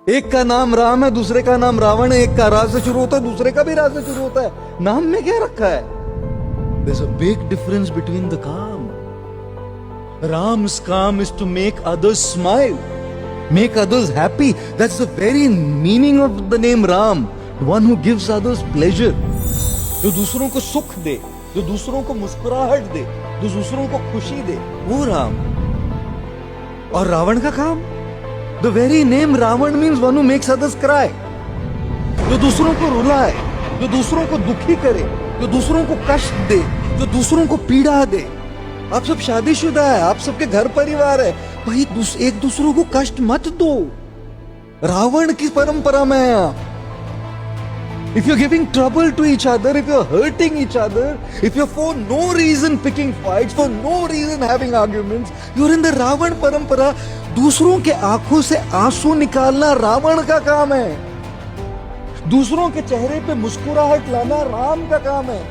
एक का नाम राम है, दूसरे का नाम रावण है। एक का रा से शुरू होता है, दूसरे का भी रा से शुरू होता है। नाम में क्या रखा है? There's a big difference between the calm. Ram's calm is to make others smile, make others happy. That's the very meaning of the name Ram. One who gives others pleasure. जो दूसरों को सुख दे, जो दूसरों को मुस्कुराहट दे, जो दूसरों को खुशी दे, वो राम। और रावण का काम? The very name Ravan means one who makes others cry. जो दूसरों को रुलाए, जो दूसरों को दुखी करे, जो दूसरों को कष्ट दे, जो दूसरों को पीड़ा दे। आप सब शादीशुदा है, आप सबके घर परिवार है, भाई एक दूसरों को कष्ट मत दो। रावण की परंपरा में है आप। If you're giving trouble to each other, if you're hurting each other, if you're for no reason picking fights, for no reason having arguments, you're in the Ravan परंपरा। दूसरों के आंखों से आंसू निकालना रावण का काम है। दूसरों के चेहरे पे मुस्कुराहट लाना राम का काम है।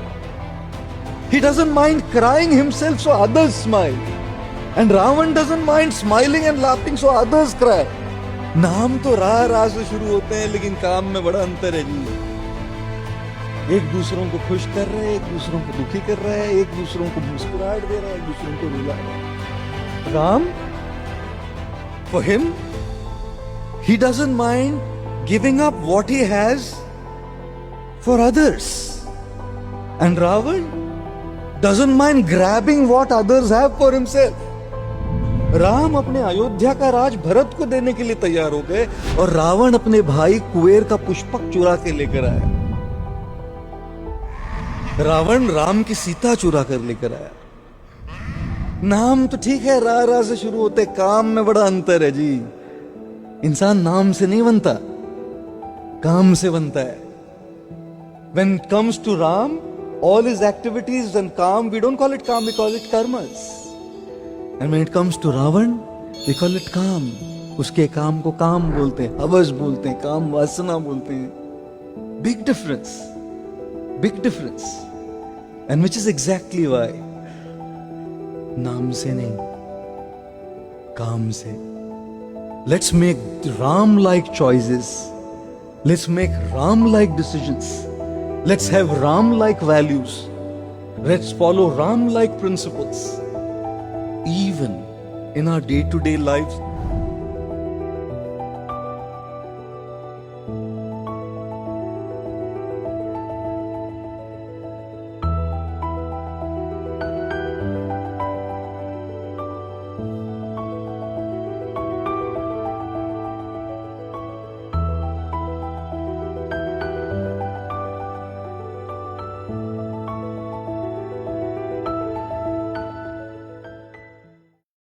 He doesn't mind crying himself so others smile, and Ravan doesn't mind smiling and laughing so others cry। नाम तो रा से शुरू होते हैं, लेकिन काम में बड़ा अंतर है जी। एक दूसरों को खुश कर रहे हैं, एक दूसरों को दुखी कर रहे हैं, एक दूसरों को मुस्कुराहट दे रहा है, एक दूसरों को रुला रहा है। Ram, for him, he doesn't mind giving up what he has for others, and Ravan doesn't mind grabbing what others have for himself। Ram अपने अयोध्या का राज भरत को देने के लिए तैयार हो गए, और रावण अपने भाई कुबेर का पुष्पक चुरा के लेकर आया। रावण राम की सीता चुरा कर लेकर आया। नाम तो ठीक है, रा से शुरू होते, काम में बड़ा अंतर है जी। इंसान नाम से नहीं बनता, काम से बनता है। When it comes to Ram, all his activities and calm, we don't call it calm, we call it karmas. And when it comes to Ravan, we call it काम। उसके काम को काम बोलते हैं, हवस बोलते हैं, काम वासना बोलते हैं। Big difference, big difference, and which is exactly why नाम से नहीं, काम से। Let's make Ram-like choices. Let's make Ram-like decisions. Let's have Ram-like values. Let's follow Ram-like principles. Even in our day-to-day lives,